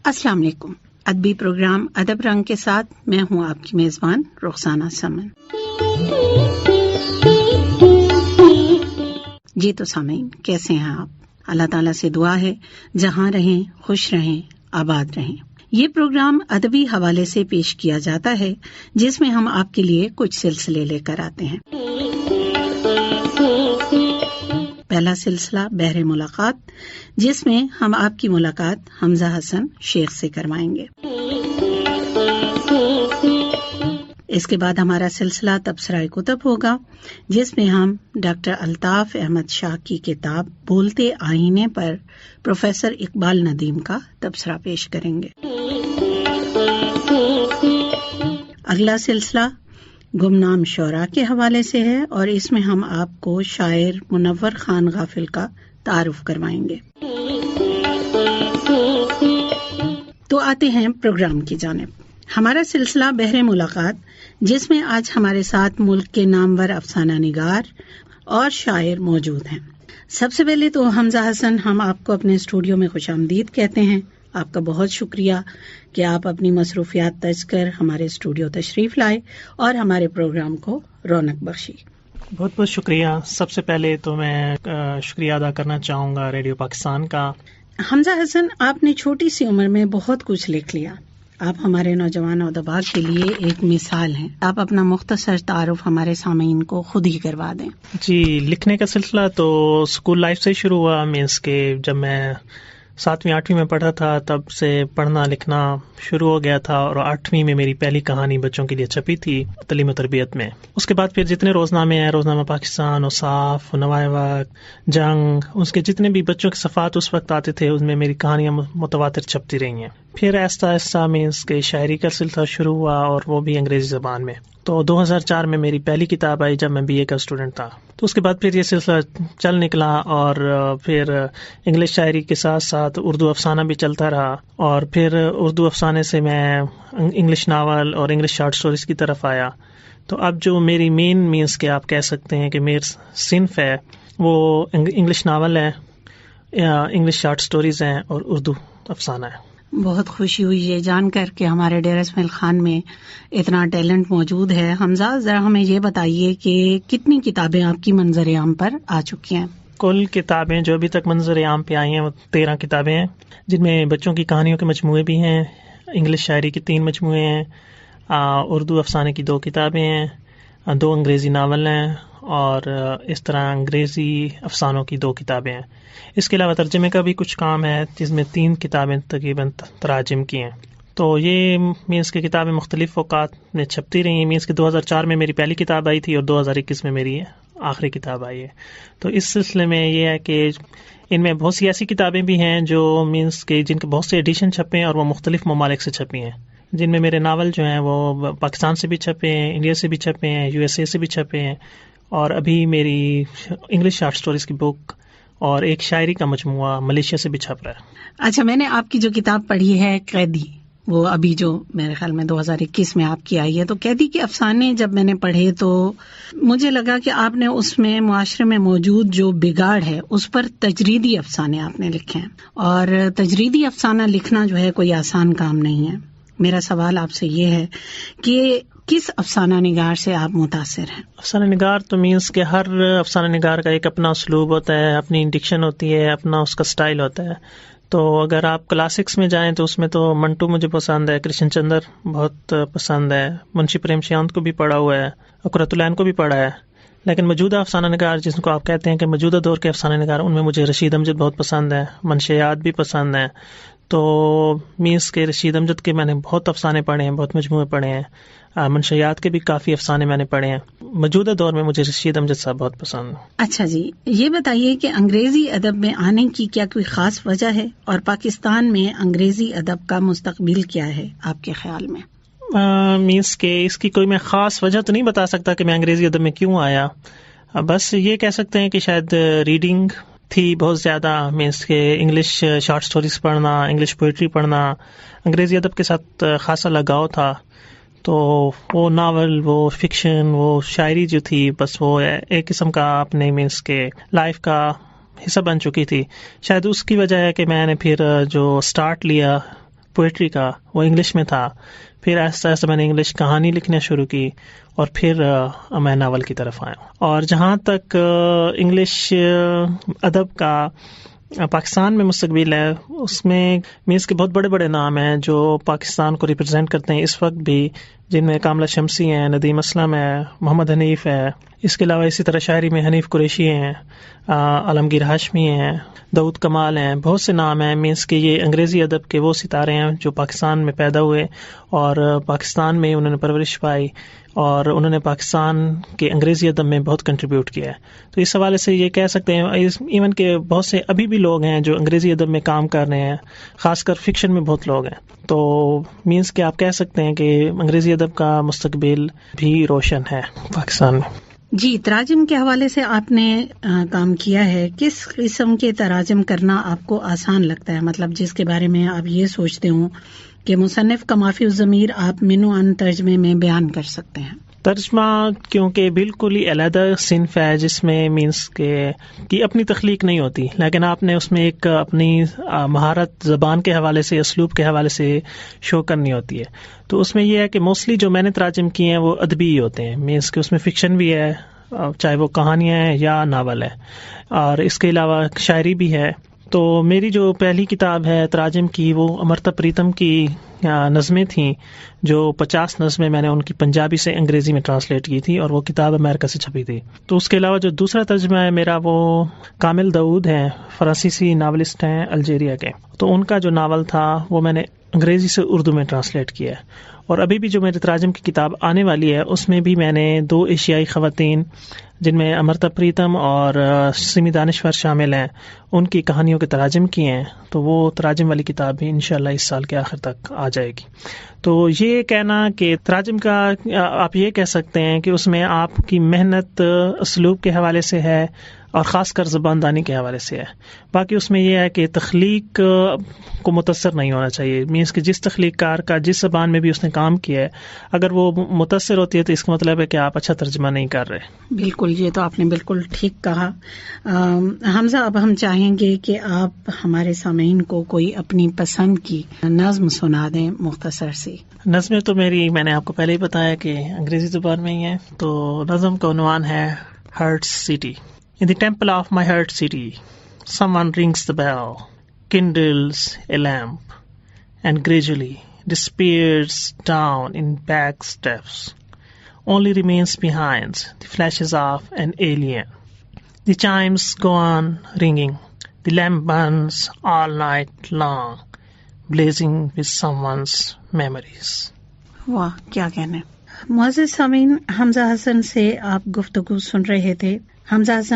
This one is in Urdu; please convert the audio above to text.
السلام علیکم. ادبی پروگرام ادب رنگ کے ساتھ میں ہوں آپ کی میزبان رخسانہ سمن. جی تو سامعین، کیسے ہیں آپ؟ اللہ تعالیٰ سے دعا ہے جہاں رہیں خوش رہیں آباد رہیں. یہ پروگرام ادبی حوالے سے پیش کیا جاتا ہے جس میں ہم آپ کے لیے کچھ سلسلے لے کر آتے ہیں. پہلا سلسلہ بحر ملاقات، جس میں ہم آپ کی ملاقات حمزہ حسن شیخ سے کروائیں گے. اس کے بعد ہمارا سلسلہ تبصرہ کتب ہوگا، جس میں ہم ڈاکٹر الطاف احمد شاہ کی کتاب بولتے آئینے پر پروفیسر اقبال ندیم کا تبصرہ پیش کریں گے. اگلا سلسلہ گمنام شعراء کے حوالے سے ہے اور اس میں ہم آپ کو شاعر منور خان غافل کا تعارف کروائیں گے. تو آتے ہیں پروگرام کی جانب. ہمارا سلسلہ بحر ملاقات، جس میں آج ہمارے ساتھ ملک کے نامور افسانہ نگار اور شاعر موجود ہیں. سب سے پہلے تو حمزہ حسن، ہم آپ کو اپنے اسٹوڈیو میں خوش آمدید کہتے ہیں. آپ کا بہت شکریہ کہ آپ اپنی مصروفیات تج کر ہمارے اسٹوڈیو تشریف لائے اور ہمارے پروگرام کو رونق بخشی. بہت بہت شکریہ. سب سے پہلے تو میں شکریہ ادا کرنا چاہوں گا ریڈیو پاکستان کا. حمزہ حسن، آپ نے چھوٹی سی عمر میں بہت کچھ لکھ لیا. آپ ہمارے نوجوان ادباء کے لیے ایک مثال ہیں. آپ اپنا مختصر تعارف ہمارے سامعین کو خود ہی کروا دیں. جی، لکھنے کا سلسلہ تو اسکول لائف سے ہی شروع ہوا. مینس کے جب میں 7ویں 8ویں میں پڑھا تھا تب سے پڑھنا لکھنا شروع ہو گیا تھا، اور 8ویں میں میری پہلی کہانی بچوں کے لیے چھپی تھی تعلیم و تربیت میں. اس کے بعد پھر جتنے روزنامے ہیں، روزنامہ پاکستان، اوصاف، نوائے وقت، جنگ، اس کے جتنے بھی بچوں کے صفحات اس وقت آتے تھے ان میں میری کہانیاں متواتر چھپتی رہی ہیں. پھر آہستہ آہستہ مینس کے شاعری کا سلسلہ شروع ہوا، اور وہ بھی انگریزی زبان میں. تو 2004 میں میری پہلی کتاب آئی جب میں BA کا اسٹوڈنٹ تھا. تو اس کے بعد پھر یہ سلسلہ چل نکلا، اور پھر انگلش شاعری کے ساتھ ساتھ اردو افسانہ بھی چلتا رہا، اور پھر اردو افسانے سے میں انگلش ناول اور انگلش شارٹ سٹوریز کی طرف آیا. تو اب جو میری مین مینس کے آپ کہہ سکتے ہیں کہ میری صنف ہے وہ انگلش ناول ہے، انگلش شارٹ سٹوریز ہیں اور اردو افسانہ ہے. بہت خوشی ہوئی یہ جان کر کہ ہمارے ڈیرہ اسماعیل خان میں اتنا ٹیلنٹ موجود ہے. حمزہ، ذرا ہمیں یہ بتائیے کہ کتنی کتابیں آپ کی منظر عام پر آ چکی ہیں؟ کل کتابیں جو ابھی تک منظر عام پہ آئی ہیں وہ 13 کتابیں ہیں، جن میں بچوں کی کہانیوں کے مجموعے بھی ہیں، انگلش شاعری کے 3 مجموعے ہیں، اردو افسانے کی 2 کتابیں ہیں، 2 انگریزی ناول ہیں، اور اس طرح انگریزی افسانوں کی 2 کتابیں ہیں. اس کے علاوہ ترجمے کا بھی کچھ کام ہے جس میں 3 کتابیں تقریباً تراجم کی ہیں. تو یہ مینس کی کتابیں مختلف اوقات میں چھپتی رہی ہیں. مینس کے 2004 میں میری پہلی کتاب آئی تھی اور 2021 میں میری آخری کتاب آئی ہے. تو اس سلسلے میں یہ ہے کہ ان میں بہت سی ایسی کتابیں بھی ہیں جو مینس کے جن کے بہت سے ایڈیشن چھپے ہیں اور وہ مختلف ممالک سے چھپی ہیں، جن میں میرے ناول جو ہیں وہ پاکستان سے بھی چھپے ہیں، انڈیا سے بھی چھپے ہیں، USA سے بھی چھپے ہیں، اور ابھی میری انگلش شارٹ سٹوریز کی بک اور ایک شاعری کا مجموعہ ملیشیا سے بھی چھپ رہا ہے. اچھا، میں نے آپ کی جو کتاب پڑھی ہے قیدی، وہ ابھی جو میرے خیال میں 2021 میں آپ کی آئی ہے، تو قیدی کے افسانے جب میں نے پڑھے تو مجھے لگا کہ آپ نے اس میں معاشرے میں موجود جو بگاڑ ہے اس پر تجریدی افسانے آپ نے لکھے ہیں، اور تجریدی افسانہ لکھنا جو ہے کوئی آسان کام نہیں ہے. میرا سوال آپ سے یہ ہے کہ کس افسانہ نگار سے آپ متاثر ہیں؟ افسانہ نگار تو مینس کہ ہر افسانہ نگار کا ایک اپنا اسلوب ہوتا ہے، اپنی ڈکشن ہوتی ہے، اپنا اس کا سٹائل ہوتا ہے. تو اگر آپ کلاسکس میں جائیں تو اس میں تو منٹو مجھے پسند ہے، کرشن چندر بہت پسند ہے، منشی پریم چاند کو بھی پڑھا ہوا ہے، اقرۃ العین کو بھی پڑھا ہے. لیکن موجودہ افسانہ نگار جس کو آپ کہتے ہیں کہ موجودہ دور کے افسانہ نگار، ان میں مجھے رشید امجد بہت پسند ہے، منشیات بھی پسند ہیں. تو مینس کے رشید امجد کے میں نے بہت افسانے پڑھے ہیں، بہت مجموعے پڑھے ہیں، منشیات کے بھی کافی افسانے میں نے پڑھے ہیں. موجودہ دور میں مجھے رشید امجد صاحب بہت پسند ہیں. اچھا جی، یہ بتائیے کہ انگریزی ادب میں آنے کی کیا کوئی خاص وجہ ہے، اور پاکستان میں انگریزی ادب کا مستقبل کیا ہے آپ کے خیال میں؟ مینس کہ اس کی کوئی میں خاص وجہ تو نہیں بتا سکتا کہ میں انگریزی ادب میں کیوں آیا. بس یہ کہہ سکتے ہیں کہ شاید ریڈنگ تھی بہت زیادہ، مینس کہ انگلش شارٹ سٹوریز پڑھنا، انگلش پوئٹری پڑھنا، انگریزی ادب کے ساتھ خاصا لگاؤ تھا. تو وہ ناول، وہ فکشن، وہ شاعری جو تھی، بس وہ ایک قسم کا اپنے مینس کے لائف کا حصہ بن چکی تھی. شاید اس کی وجہ ہے کہ میں نے پھر جو سٹارٹ لیا پوئٹری کا وہ انگلش میں تھا. پھر آہستہ آہستہ میں نے انگلش کہانی لکھنا شروع کی اور پھر میں ناول کی طرف آیا. اور جہاں تک انگلش ادب کا پاکستان میں مستقبل ہے، اس میں مینس کے بہت بڑے بڑے نام ہیں جو پاکستان کو ریپرزینٹ کرتے ہیں اس وقت بھی، جن میں کاملہ شمسی ہیں، ندیم اسلم ہے، محمد حنیف ہے. اس کے علاوہ اسی طرح شاعری میں حنیف قریشی ہیں، عالمگیر ہاشمی ہیں، داؤد کمال ہیں. بہت سے نام ہیں. مینس کہ یہ انگریزی ادب کے وہ ستارے ہیں جو پاکستان میں پیدا ہوئے اور پاکستان میں انہوں نے پرورش پائی اور انہوں نے پاکستان کے انگریزی ادب میں بہت کنٹریبیوٹ کیا ہے. تو اس حوالے سے یہ کہہ سکتے ہیں ایون کہ بہت سے ابھی بھی لوگ ہیں جو انگریزی ادب میں کام کر رہے ہیں، خاص کر فکشن میں بہت لوگ ہیں. تو مینس کہ آپ کہہ سکتے ہیں کہ انگریزی ادب کا مستقبل بھی روشن ہے پاکستان میں. جی، تراجم کے حوالے سے آپ نے کام کیا ہے. کس قسم کے تراجم کرنا آپ کو آسان لگتا ہے؟ مطلب جس کے بارے میں آپ یہ سوچتے ہوں کہ مصنف کا مافی الضمیر آپ من و عن ترجمے میں بیان کر سکتے ہیں. ترجمہ کیونکہ بالکل ہی علیحدہ صنف ہے جس میں مینس کہ اپنی تخلیق نہیں ہوتی، لیکن آپ نے اس میں ایک اپنی مہارت زبان کے حوالے سے، اسلوب کے حوالے سے شو کرنی ہوتی ہے. تو اس میں یہ ہے کہ موسٹلی جو میں نے تراجم کیے ہیں وہ ادبی ہی ہوتے ہیں. مینس کہ اس میں فکشن بھی ہے، چاہے وہ کہانیاں ہیں یا ناول ہے، اور اس کے علاوہ شاعری بھی ہے. تو میری جو پہلی کتاب ہے تراجم کی وہ امرتا پریتم کی نظمیں تھیں، جو 50 نظمیں میں نے ان کی پنجابی سے انگریزی میں ٹرانسلیٹ کی تھی اور وہ کتاب امریکہ سے چھپی تھی. تو اس کے علاوہ جو دوسرا ترجمہ ہے میرا وہ کامل داؤد ہیں، فرانسیسی ناولسٹ ہیں الجیریا کے. تو ان کا جو ناول تھا وہ میں نے انگریزی سے اردو میں ٹرانسلیٹ کیا ہے. اور ابھی بھی جو میرے تراجم کی کتاب آنے والی ہے اس میں بھی میں نے 2 ایشیائی خواتین جن میں امرتا پریتم اور سمی دانشور شامل ہیں ان کی کہانیوں کے تراجم کیے ہیں. تو وہ تراجم والی کتاب بھی انشاءاللہ اس سال کے آخر تک آ جائے گی. تو یہ کہنا کہ تراجم کا آپ یہ کہہ سکتے ہیں کہ اس میں آپ کی محنت اسلوب کے حوالے سے ہے اور خاص کر زباندانی کے حوالے سے ہے. باقی اس میں یہ ہے کہ تخلیق کو متاثر نہیں ہونا چاہیے. مینس کہ جس تخلیق کار کا جس زبان میں بھی اس نے کام کیا ہے اگر وہ متاثر ہوتی ہے تو اس کا مطلب ہے کہ آپ اچھا ترجمہ نہیں کر رہے. بالکل، یہ تو آپ نے بالکل ٹھیک کہا. حمزہ، اب ہم چاہیں گے کہ آپ ہمارے سامعین کو کوئی اپنی پسند کی نظم سنا دیں مختصر سی. نظمیں تو میری میں نے آپ کو پہلے ہی بتایا کہ انگریزی زبان میں ہی ہے. تو نظم کا عنوان ہے hurt city. In the temple of my heart city, someone rings the bell, kindles a lamp, and gradually disappears down in back steps. Only remains behind the flashes of an alien. The chimes go on ringing. The lamp burns all night long, blazing with someone's memories. واہ، کیا کہنے. معزز سامعین، حمزہ حسن سے آپ گفتگو سن رہے تھے. حمزہ حسن